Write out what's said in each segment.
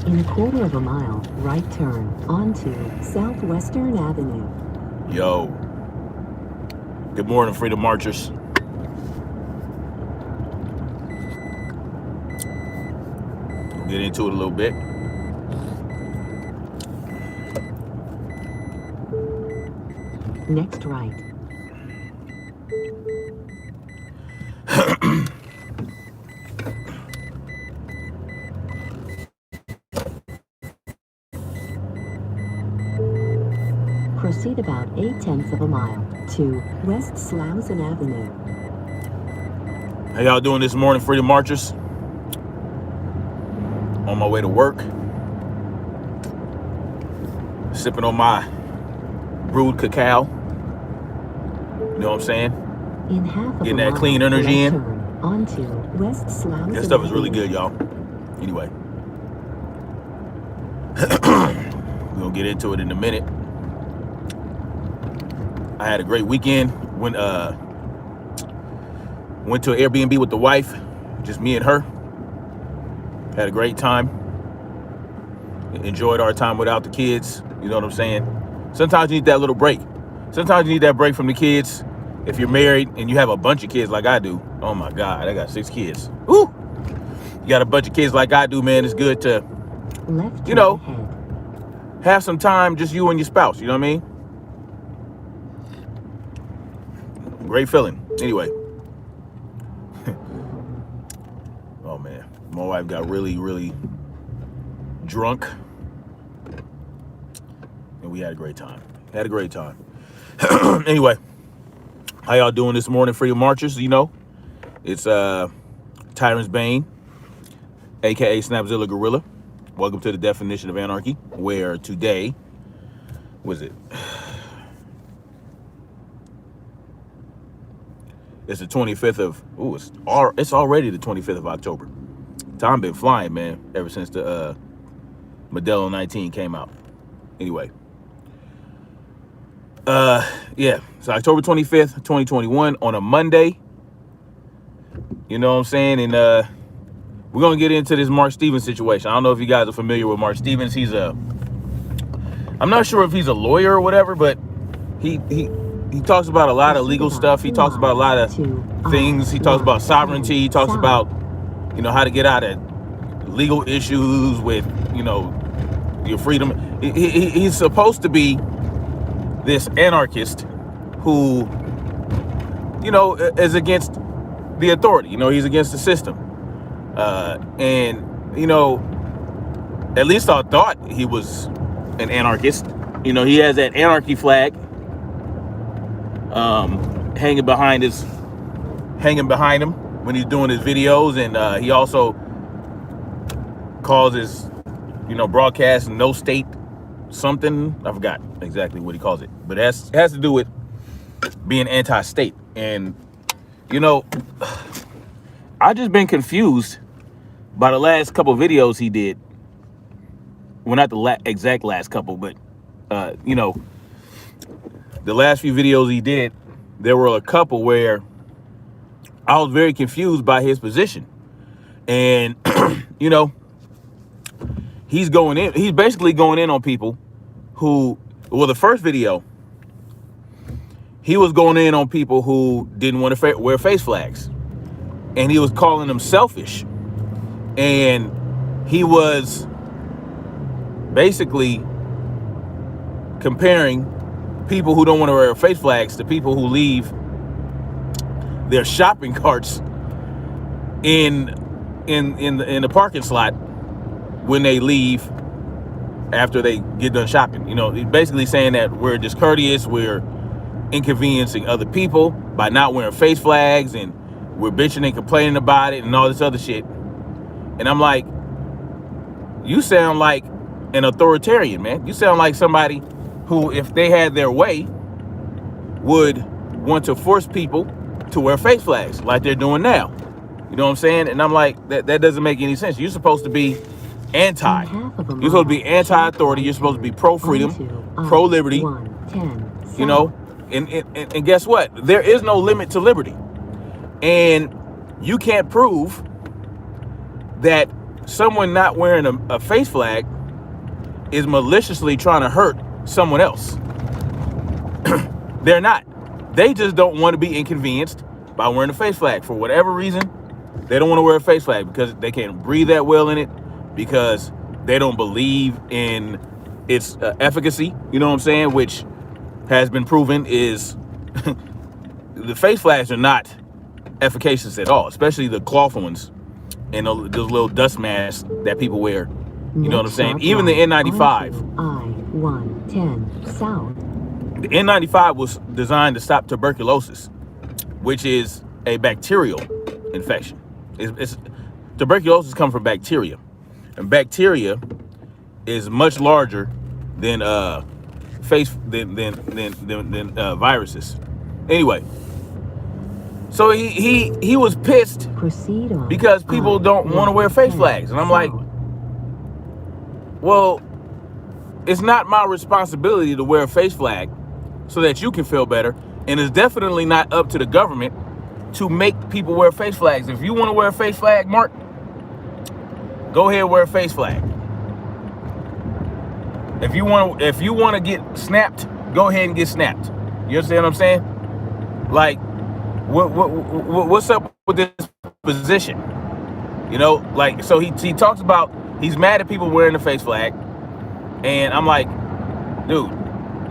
In a quarter of a mile, right turn onto Southwestern Avenue. Yo. Good morning, Freedom Marchers. We'll get into it a little bit. Next right. Proceed about 0.8 of a mile to West Slauson Avenue. How y'all doing this morning, Freedom Marchers? On my way to work. Sipping on my brewed cacao. You know what I'm saying? In half of Getting a that mile, clean energy in. turn onto West Slauson That stuff is really Avenue. good, y'all. Anyway. We're going to get into it in a minute. I had a great weekend. Went to an Airbnb with the wife. Just me and her. Had a great time. Enjoyed our time without the kids. You know what I'm saying? Sometimes you need that little break. Sometimes you need that break from the kids. If you're married and you have a bunch of kids like I do. Oh my God, I got 6 kids. Woo! You got a bunch of kids like I do, man. It's good to, Left you know, ahead. have some time, just you and your spouse. You know what I mean? Great feeling. Anyway. Oh man, my wife got really, really drunk. And we had a great time. Anyway, how y'all doing this morning, Freedom Marchers? You know, it's Tyrant's Bane, aka Snapzilla Gorilla. Welcome to the definition of anarchy, where today was it? It's the 25th of it's already the 25th of October. Time been flying, man, ever since the Modelo 19 came out. Anyway. Yeah, so October 25th, 2021 on a Monday. You know what I'm saying? And we're gonna get into this Marc Stevens situation. I don't know if you guys are familiar with Marc Stevens. I'm not sure if he's a lawyer or whatever, but he talks about a lot of legal stuff. He talks about a lot of things. He talks about sovereignty. He talks about, you know, how to get out of legal issues with, you know, your freedom. He's supposed to be this anarchist who, you know, is against the authority. You know, he's against the system. And, you know, at least I thought he was an anarchist. You know, he has that anarchy flag hanging behind him when he's doing his videos. And he also calls his, you know, broadcast no state something. I forgot exactly what he calls it, but it has to do with being anti-state. And, you know, I just been confused by the last couple videos he did. Well, not the exact last couple, but, you know, the last few videos he did, there were a couple where I was very confused by his position. And, you know, he's basically going in on people who, well, the first video, he was going in on people who didn't want to wear face flags. And he was calling them selfish. And he was basically comparing people who don't want to wear face flags to people who leave their shopping carts in the parking slot when they leave after they get done shopping. You know, he's basically saying that we're discourteous, we're inconveniencing other people by not wearing face flags, and we're bitching and complaining about it and all this other shit. And I'm like, you sound like an authoritarian, man. You sound like somebody who, if they had their way, would want to force people to wear face flags like they're doing now. You know what I'm saying? And I'm like, that doesn't make any sense. You're supposed to be anti. You're supposed to be anti-authority. You're supposed to be pro-freedom, pro-liberty. You know? And guess what? There is no limit to liberty. And you can't prove that someone not wearing a face flag is maliciously trying to hurt someone else. They're not. They just don't want to be inconvenienced by wearing a face flag. For whatever reason, they don't want to wear a face flag because they can't breathe that well in it, because they don't believe in its efficacy, you know what I'm saying, which has been proven is the face flags are not efficacious at all, especially the cloth ones and those little dust masks that people wear. You know what I'm saying? Even the N95. I-110 South. The N95 was designed to stop tuberculosis, which is a bacterial infection. Tuberculosis comes from bacteria, and bacteria is much larger than viruses. Anyway, so he was pissed because people don't want to wear face flags, and I'm like, well, it's not my responsibility to wear a face flag so that you can feel better, and it's definitely not up to the government to make people wear face flags. If you want to wear a face flag, Mark, go ahead and wear a face flag. If you want to get snapped, go ahead and get snapped. You understand what I'm saying? Like, what's up with this position? You know, like, so he talks about he's mad at people wearing the face flag, and I'm like, dude,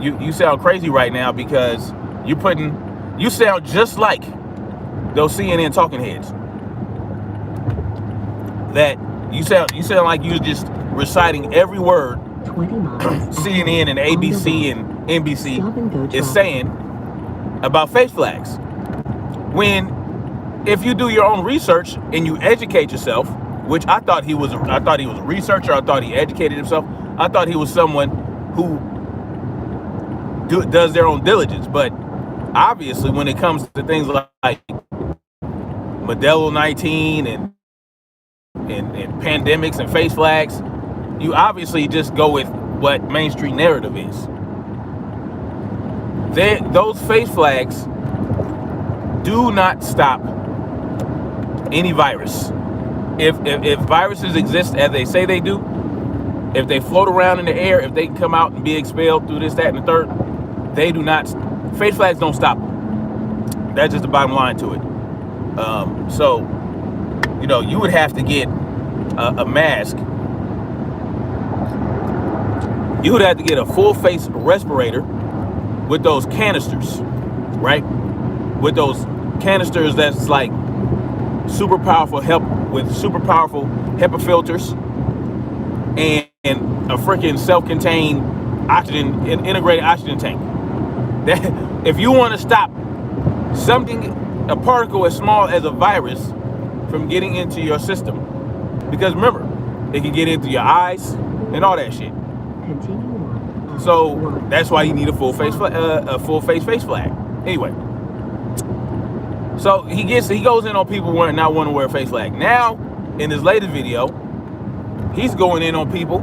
you sound crazy right now because you sound just like those CNN talking heads. That you sound like you're just reciting every word CNN and ABC and NBC is saying about face flags. When, if you do your own research and you educate yourself, which I thought he was a researcher, I thought he educated himself, I thought he was someone who does their own diligence. But obviously, when it comes to things like Modelo 19 and pandemics and face flags, you obviously just go with what mainstream narrative is. Those face flags do not stop any virus. If viruses exist as they say they do, if they float around in the air, if they come out and be expelled through this, that, and the third, they do not. Face flags don't stop them. That's just the bottom line to it. So, you know, you would have to get a mask. You would have to get a full face respirator with those canisters, right? With those canisters that's like super powerful HEPA filters and a freaking self-contained oxygen and integrated oxygen tank. That if you want to stop a particle as small as a virus from getting into your system, because remember, it can get into your eyes and all that shit. So that's why you need a full face face flag. Anyway, so he goes in on people not wanting to wear a face flag. Now, in his latest video, he's going in on people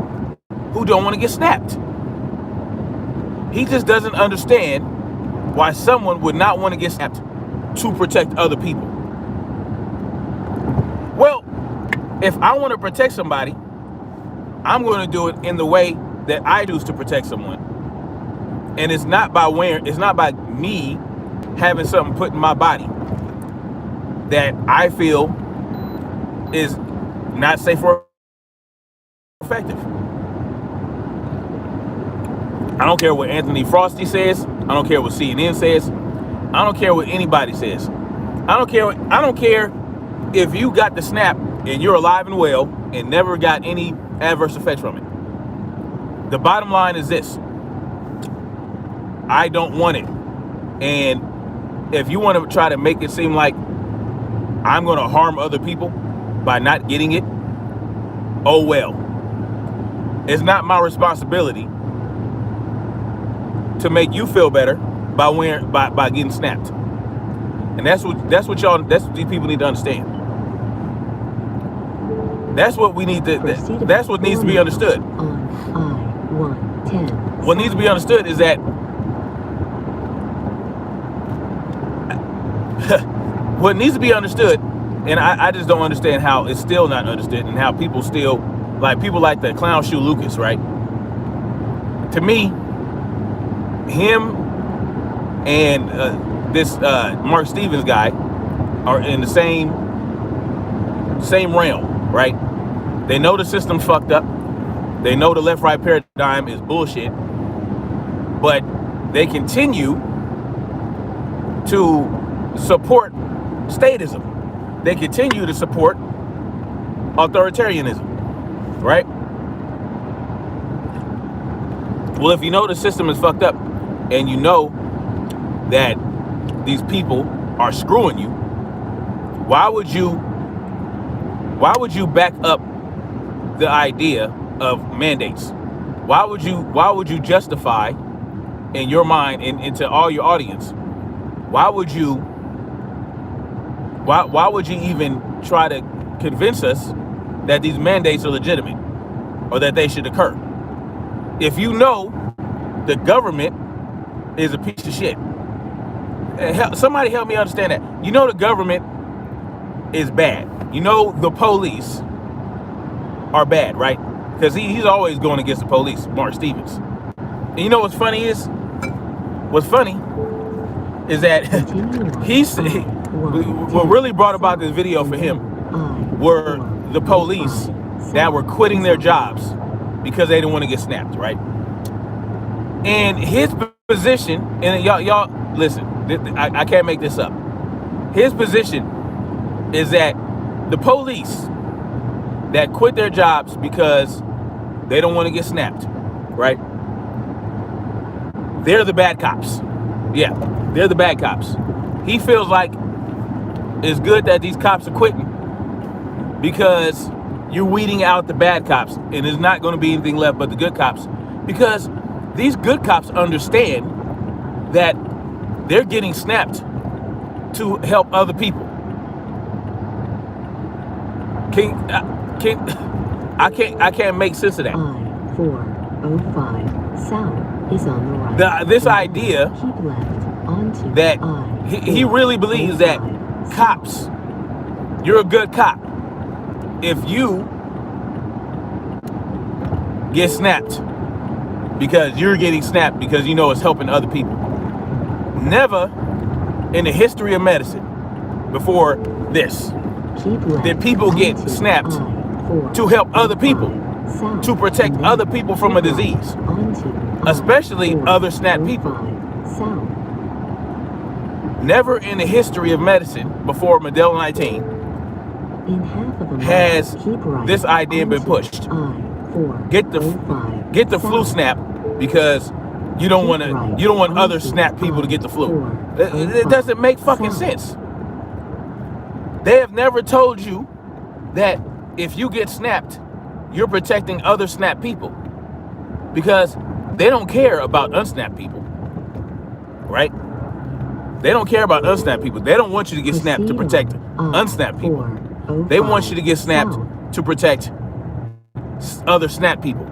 who don't want to get snapped. He just doesn't understand why someone would not want to get snapped to protect other people. Well, if I want to protect somebody, I'm going to do it in the way that I choose to protect someone. And it's not by me having something put in my body that I feel is not safe or effective. I don't care what Anthony Frosty says. I don't care what CNN says. I don't care what anybody says. I don't care if you got the snap and you're alive and well and never got any adverse effects from it. The bottom line is this: I don't want it. And if you want to try to make it seem like I'm going to harm other people by not getting it, oh well. It's not my responsibility to make you feel better by getting snapped. And that's what these people need to understand. That's what we need to that's what needs to be understood. What needs to be understood is that what needs to be understood And I just don't understand how it's still not understood, and how people still, like people like the Clown Shoe Lucas, right? To me, him and this Marc Stevens guy are in the same realm, right? They know the system's fucked up. They know the left-right paradigm is bullshit, but they continue to support statism. They continue to support authoritarianism, right? Well, if you know the system is fucked up and you know that these people are screwing you, why would you back up the idea of mandates? Why would you justify in your mind and to all your audience, why would you even try to convince us that these mandates are legitimate or that they should occur? If you know the government is a piece of shit, somebody help me understand that. You know the government is bad. You know the police are bad, right? Because he's always going against the police, Marc Stevens. And you know what's funny is? What's funny is that what really brought about this video for him were the police that were quitting their jobs because they didn't want to get snapped, right? And his position, and y'all listen, I can't make this up. His position is that the police that quit their jobs because they don't want to get snapped, right? They're the bad cops. Yeah, they're the bad cops. He feels like it's good that these cops are quitting because you're weeding out the bad cops and there's not going to be anything left but the good cops, because these good cops understand that they're getting snapped to help other people. I can't make sense of that. I-405 south is on the right. This idea Keep left onto that he really believes that cops, you're a good cop if you get snapped because you're getting snapped because you know it's helping other people. Never in the history of medicine before this did people get snapped to help other people, to protect other people from a disease, especially other SNAP people. Never in the history of medicine before Modelo 19 has this idea been pushed. Get the flu snap because you don't want other SNAP people to get the flu. It doesn't make fucking sense. They have never told you that if you get snapped, you're protecting other SNAP people, because they don't care about unsnapped people, right? They don't care about unsnapped people. They don't want you to get snapped to protect unsnapped people. They want you to get snapped to protect other SNAP people.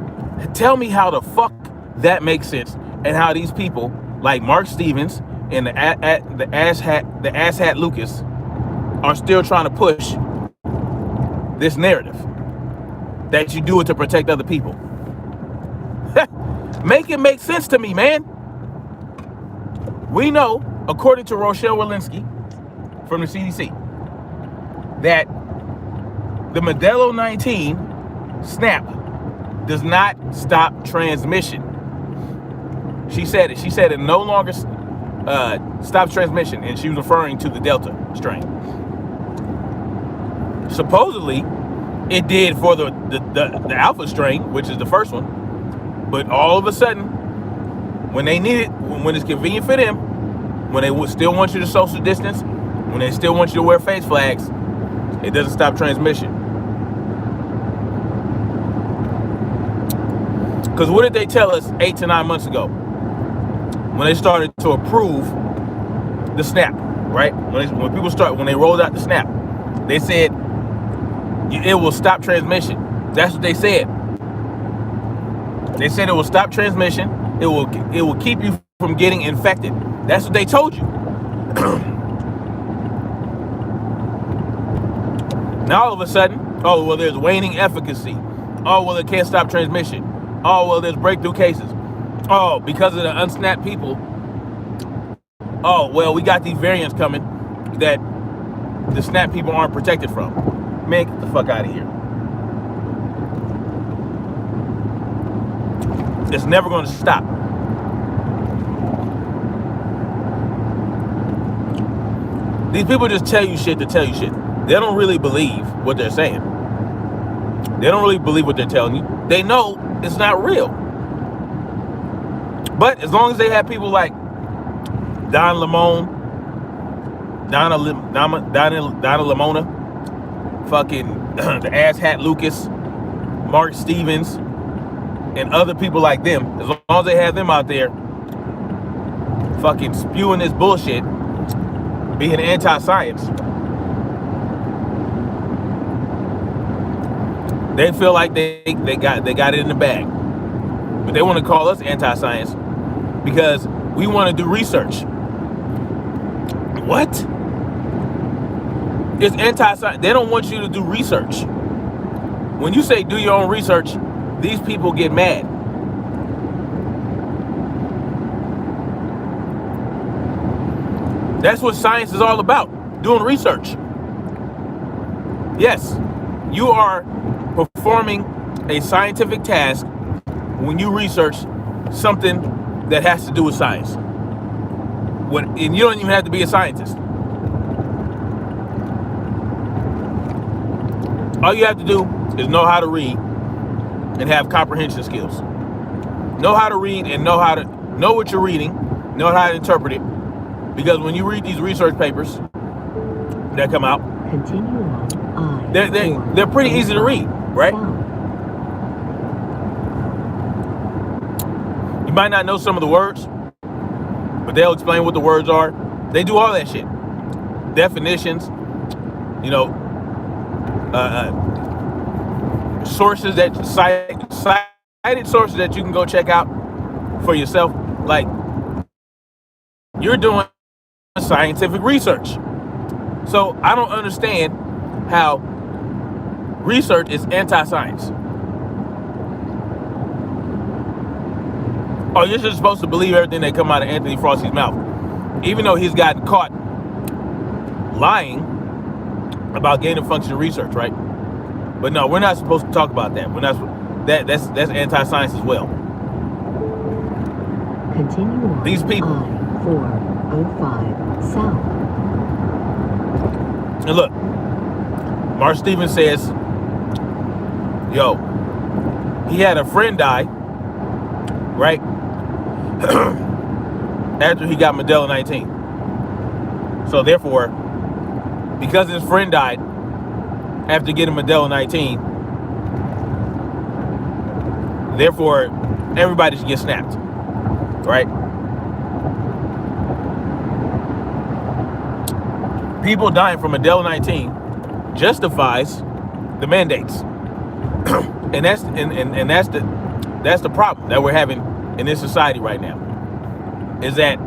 Tell me how the fuck that makes sense, and how these people like Marc Stevens and the asshat Lucas are still trying to push this narrative that you do it to protect other people. Make it make sense to me, man. We know, according to Rochelle Walensky from the CDC, that the Modelo 19 snap does not stop transmission. She said it. She said it no longer stops transmission, and she was referring to the Delta strain. Supposedly, it did for the Alpha strain, which is the first one. But all of a sudden, when they need it, when it's convenient for them, when they still want you to social distance, when they still want you to wear face flags, it doesn't stop transmission. Because what did they tell us 8 to 9 months ago when they started to approve the snap, right? When they rolled out the snap, they said it will stop transmission. That's what they said. They said it will stop transmission. It will keep you from getting infected. That's what they told you. Now all of a sudden, oh, well, there's waning efficacy. Oh, well, it can't stop transmission. Oh, well, there's breakthrough cases. Oh, because of the unsnapped people. Oh, well, we got these variants coming that the snap people aren't protected from. Man, get the fuck out of here. It's never going to stop. These people just tell you shit to tell you shit. They don't really believe what they're saying. They don't really believe what they're telling you. They know it's not real. But as long as they have people like Donna Lamona, fucking the asshat Lucas, Marc Stevens, and other people like them, as long as they have them out there fucking spewing this bullshit, being anti-science, they feel like they got it in the bag. But they want to call us anti-science because we want to do research. What? It's anti-science. They don't want you to do research. When you say do your own research, these people get mad. That's what science is all about, doing research. Yes, you are performing a scientific task when you research something that has to do with science. And you don't even have to be a scientist. All you have to do is know how to read and have comprehension skills. Know how to read and know what you're reading, know how to interpret it. Because when you read these research papers that come out, continue on they're pretty easy to read, right? You might not know some of the words, but they'll explain what the words are. They do all that shit. Definitions, sources that cited sources that you can go check out for yourself. Like, you're doing scientific research. So I don't understand how research is anti-science. Oh, you're just supposed to believe everything that come out of Anthony Fauci's mouth, even though he's gotten caught lying about gain-of-function research, right? But no, we're not supposed to talk about that. We're not. That's anti-science as well. Continue on. These people. I-405 South. And look, Marc Stevens says, yo, he had a friend die, right? After he got Modelo 19. So therefore, because his friend died after getting Modelo 19, therefore everybody should get snapped, right? People dying from Modelo 19 justifies the mandates, and that's the problem that we're having in this society right now, is that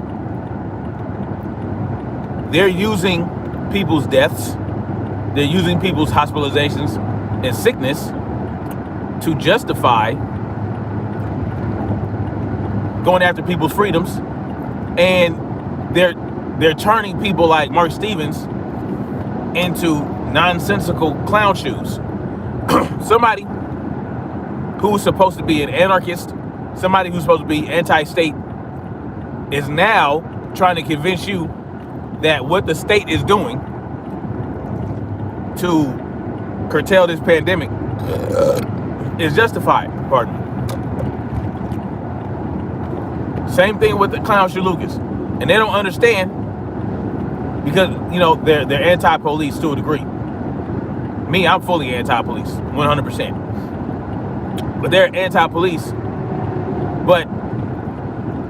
they're using people's deaths, they're using people's hospitalizations and sickness to justify going after people's freedoms, and they're turning people like Marc Stevens into nonsensical clown shoes. Somebody who's supposed to be an anarchist, somebody who's supposed to be anti-state, is now trying to convince you that what the state is doing to curtail this pandemic is justified. Pardon me. Same thing with the clown shoe Lucas. And they don't understand because, they're anti-police to a degree. Me, I'm fully anti-police, 100%. But they're anti-police, but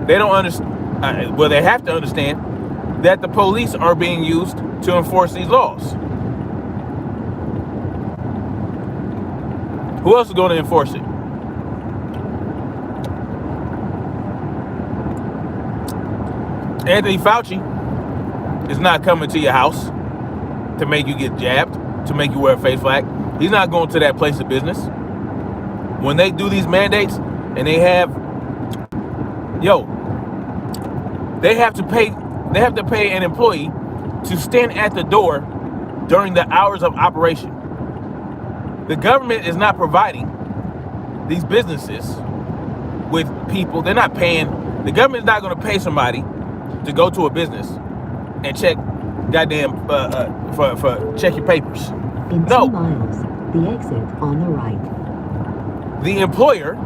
they don't understand. Well, they have to understand that the police are being used to enforce these laws. Who else is going to enforce it? Anthony Fauci is not coming to your house to make you get jabbed. to make you wear a face flag. He's not going to that place of business. When they do these mandates and they have, they have to pay an employee to stand at the door during the hours of operation. The government is not providing these businesses with people. They're not paying. The government is not going to pay somebody to go to a business and check for check your papers. In No. 2 miles, the exit on the right. The employer,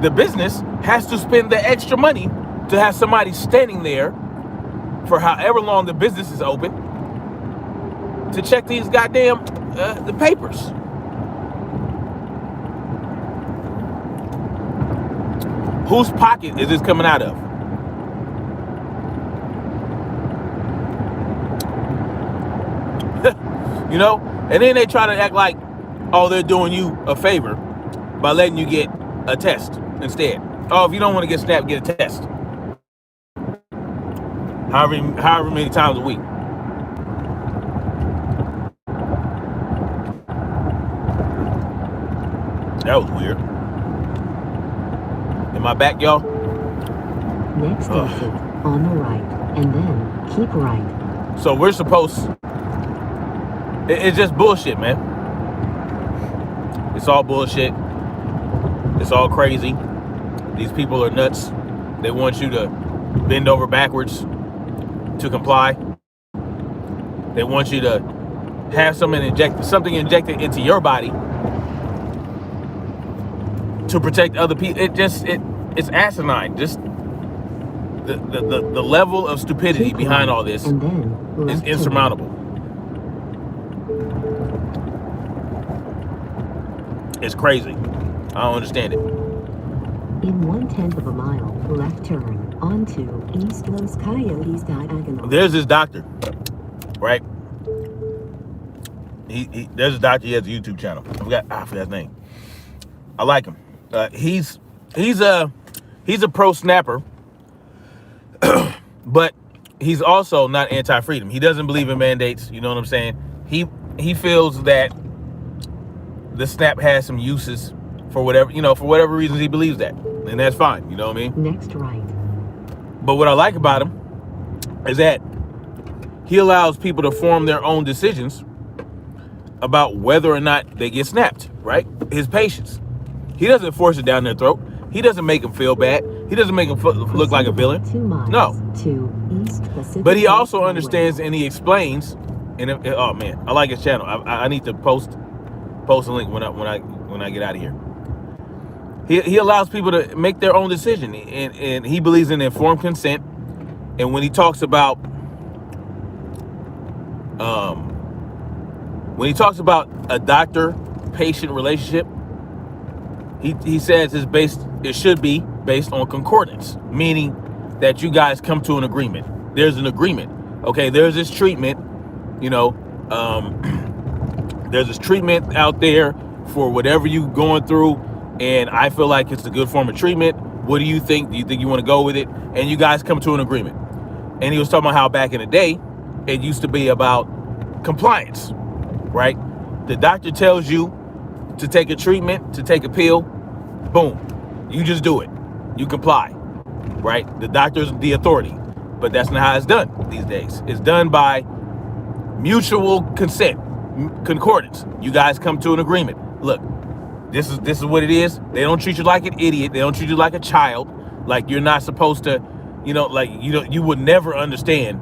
the business, has to spend the extra money to have somebody standing there for however long the business is open to check these goddamn the papers. Whose pocket is this coming out of? And then they try to act like, oh, they're doing you a favor by letting you get a test instead. Oh, if you don't want to get snapped, get a test. However many times a week. That was weird. Am I back, y'all? Next exit on the right, and then keep right. So we're supposed... It's just bullshit, man. It's all bullshit. It's all crazy. These people are nuts. They want you to bend over backwards to comply. They want you to have something injected into your body to protect other people. It's asinine. Just the level of stupidity behind all this is insurmountable. It's crazy. I don't understand it. In 1/10 of a mile, left turn onto East Los Coyotes Diagonal. There's this doctor, right? There's a doctor. He has a YouTube channel. I forgot his name. I like him. He's a pro snapper, but he's also not anti-freedom. He doesn't believe in mandates. You know what I'm saying? He feels that the snap has some uses for whatever reasons he believes that, and that's fine. You know what I mean? Next right. But what I like about him is that he allows people to form their own decisions about whether or not they get snapped, right? His patients. He doesn't force it down their throat. He doesn't make them feel bad. He doesn't make them look like a villain. 2 miles No. To East Pacific. But he also understands and he explains. And oh man, I like his channel. I need to post a link when I get out of here. He allows people to make their own decision, and he believes in informed consent. And when he talks about a doctor-patient relationship, he says it should be based on concordance, meaning that you guys come to an agreement. There's an agreement. Okay, there's this treatment, there's this treatment out there for whatever you're going through, and I feel like it's a good form of treatment. What do you think? Do you think you want to go with it? And you guys come to an agreement. And he was talking about how back in the day, it used to be about compliance, right? The doctor tells you to take a treatment, to take a pill, boom, you just do it. You comply, right? The doctor's the authority, but that's not how it's done these days. It's done by mutual consent, concordance. You guys come to an agreement. Look, this is what it is. They don't treat you like an idiot. They don't treat you like a child. Like you're not supposed to, you would never understand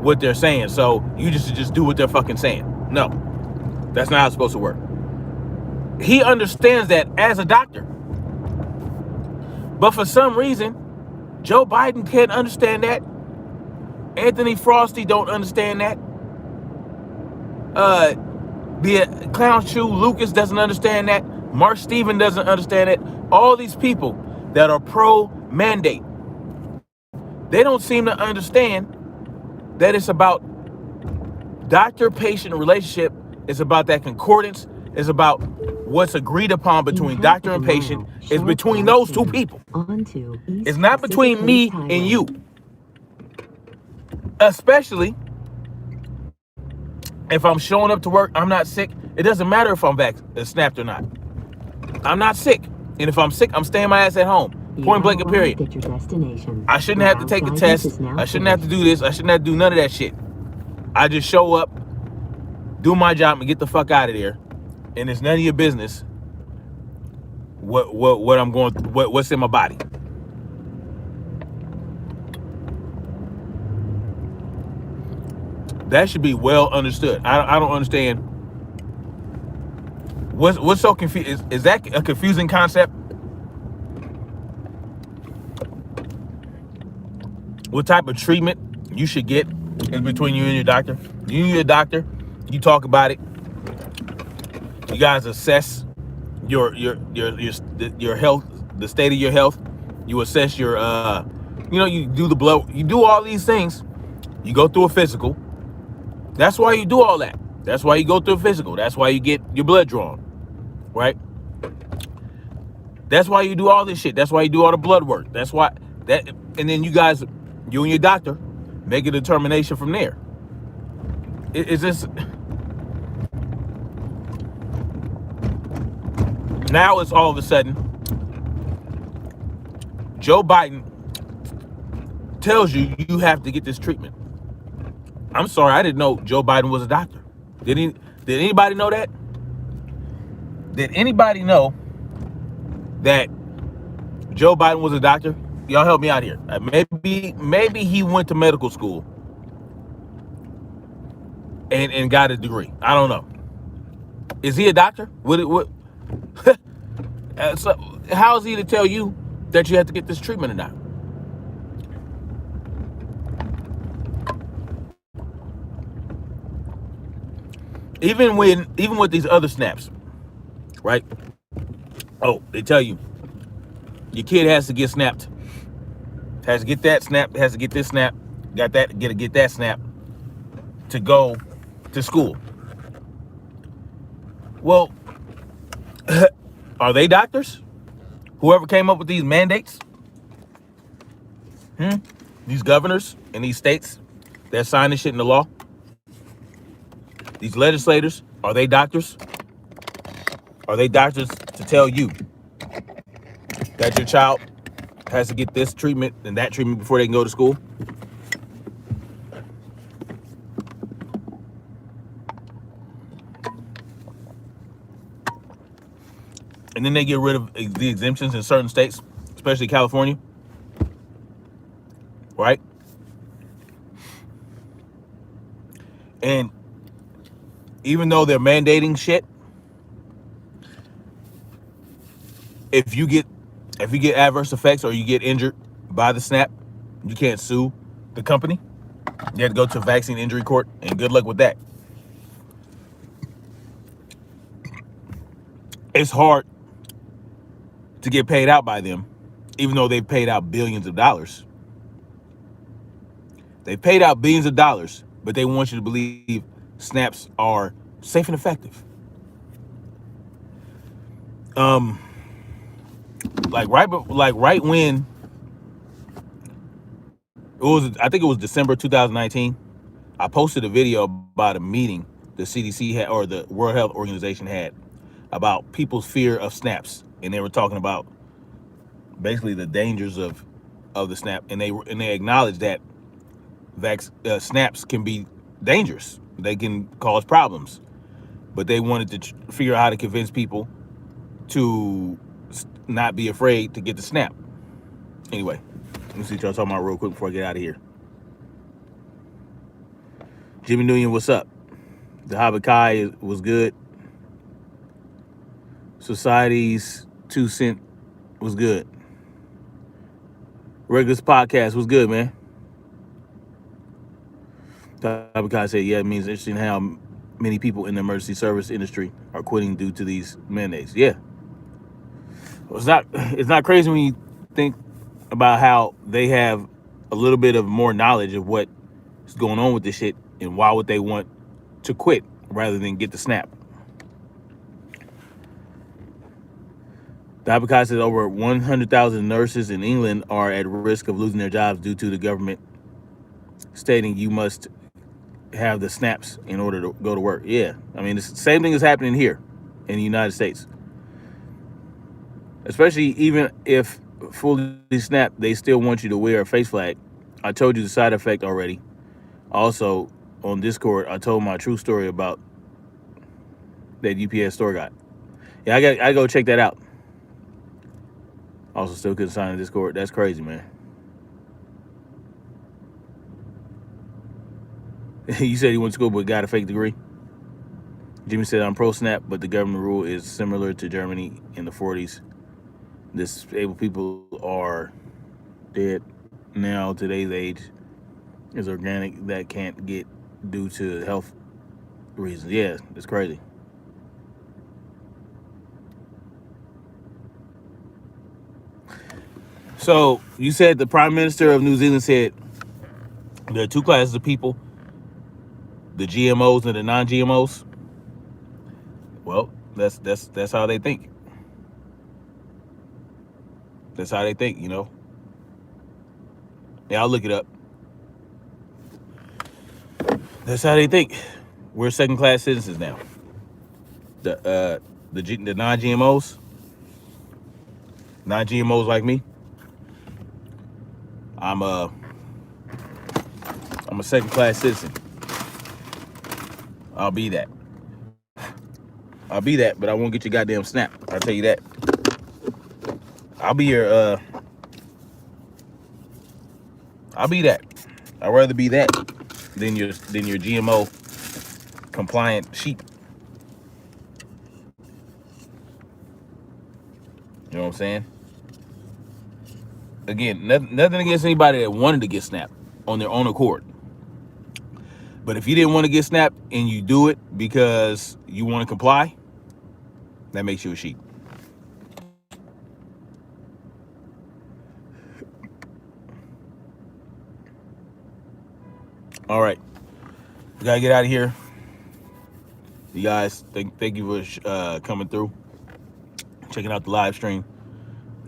what they're saying. So you just do what they're fucking saying. No, that's not how it's supposed to work. He understands that as a doctor. But for some reason, Joe Biden can't understand that. Anthony Frosty don't understand that. The clown shoe Lucas doesn't understand that. Marc Stevens doesn't understand it. All these people that are pro-mandate, they don't seem to understand that it's about doctor-patient relationship. It's about that concordance. It's about what's agreed upon between doctor and patient. It's between those two people. It's not between me and you. Especially If I'm showing up to work, I'm not sick. It doesn't matter if I'm snapped or not. I'm not sick. And if I'm sick, I'm staying my ass at home. Point blank and period. At your destination. I shouldn't have to take a test. I shouldn't have to do this. I shouldn't have to do none of that shit. I just show up, do my job, and get the fuck out of there. And it's none of your business what I'm going through, what's in my body. That should be well understood. I don't understand. What's so confusing? Is that a confusing concept? What type of treatment you should get is between you and your doctor. You and your doctor, you talk about it. You guys assess your health, the state of your health. You assess your you do the blood. You do all these things. You go through a physical. That's why you do all that. That's why you go through a physical. That's why you get your blood drawn, right? That's why you do all this shit. That's why you do all the blood work. That's why that, and then you and your doctor make a determination from there. It's just, now it's all of a sudden, Joe Biden tells you have to get this treatment. I'm sorry, I didn't know Joe Biden was a doctor. Did anybody know that? Did anybody know that Joe Biden was a doctor? Y'all help me out here. Maybe he went to medical school and got a degree. I don't know. Is he a doctor? What? So how is he to tell you that you have to get this treatment or not? Even with these other snaps, right? Oh, they tell you your kid has to get snapped. Has to get that snap, has to get this snap, get that snap to go to school. Well, are they doctors? Whoever came up with these mandates? These governors in these states that sign this shit into law? These legislators, are they doctors? Are they doctors to tell you that your child has to get this treatment and that treatment before they can go to school? And then they get rid of the exemptions in certain states, especially California, right? And even though they're mandating shit, if you get adverse effects or you get injured by the snap, you can't sue the company. You have to go to vaccine injury court, and good luck with that. It's hard to get paid out by them, even though they've paid out billions of dollars. They've paid out billions of dollars, but they want you to believe snaps are safe and effective. Right when it was, I think it was December 2019, I posted a video about a meeting the CDC had, or the World Health Organization had, about people's fear of snaps, and they were talking about basically the dangers of the snap, and they acknowledged that snaps can be dangerous. They can cause problems, but they wanted to figure out how to convince people to not be afraid to get the snap. Anyway, let me see what y'all talking about real quick before I get out of here. Jimmy Nguyen, what's up? The Hobbit Kai was good. Society's 2 cent was good. Regulars podcast was good, man. Hobbit Kai said, yeah, it means interesting how many people in the emergency service industry are quitting due to these mandates. Yeah. Well, it's not crazy when you think about how they have a little bit of more knowledge of what is going on with this shit, and why would they want to quit rather than get the snap. The Abacai says over 100,000 nurses in England are at risk of losing their jobs due to the government stating you must have the snaps in order to go to work. Yeah, I mean, the same thing is happening here in the United States. Especially even if fully snapped, they still want you to wear a face flag. I told you the side effect already. Also, on Discord, I told my true story about that UPS store guy. Yeah, I go check that out. Also, still couldn't sign in Discord. That's crazy, man. You said he went to school but got a fake degree. Jimmy said, I'm pro snap, but the government rule is similar to Germany in the 40s. Disabled people are dead now, today's age is organic that can't get due to health reasons. Yeah, it's crazy. So you said the Prime Minister of New Zealand said there are two classes of people, the GMOs and the non-GMOs. Well, that's how they think. That's how they think, you know. Yeah, I'll look it up. That's how they think. We're second class citizens now. The non-GMOs like me. I'm a second class citizen. I'll be that. But I won't get your goddamn snap. I'll tell you that. I'll be your I'll be that. I'd rather be that than your GMO compliant sheep. You know what I'm saying? Again, nothing against anybody that wanted to get snapped on their own accord. But if you didn't want to get snapped and you do it because you want to comply, that makes you a sheep. All right, we gotta get out of here. You guys, thank you for coming through, checking out the live stream.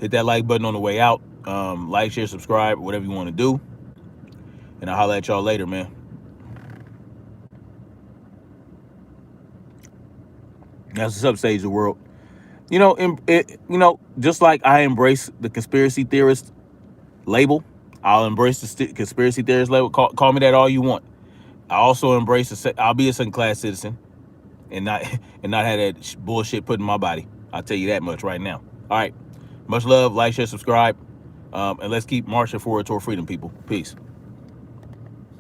Hit that like button on the way out. Like, share, subscribe, whatever you want to do. And I'll holler at y'all later, man. That's the substage of the world. You know, just like I embrace the conspiracy theorist label, I'll embrace the conspiracy theorist label. Call me that all you want. I also embrace I'll be a second class citizen, and not have that bullshit put in my body. I'll tell you that much right now. All right, much love. Like, share, subscribe, and let's keep marching forward toward freedom, people. Peace.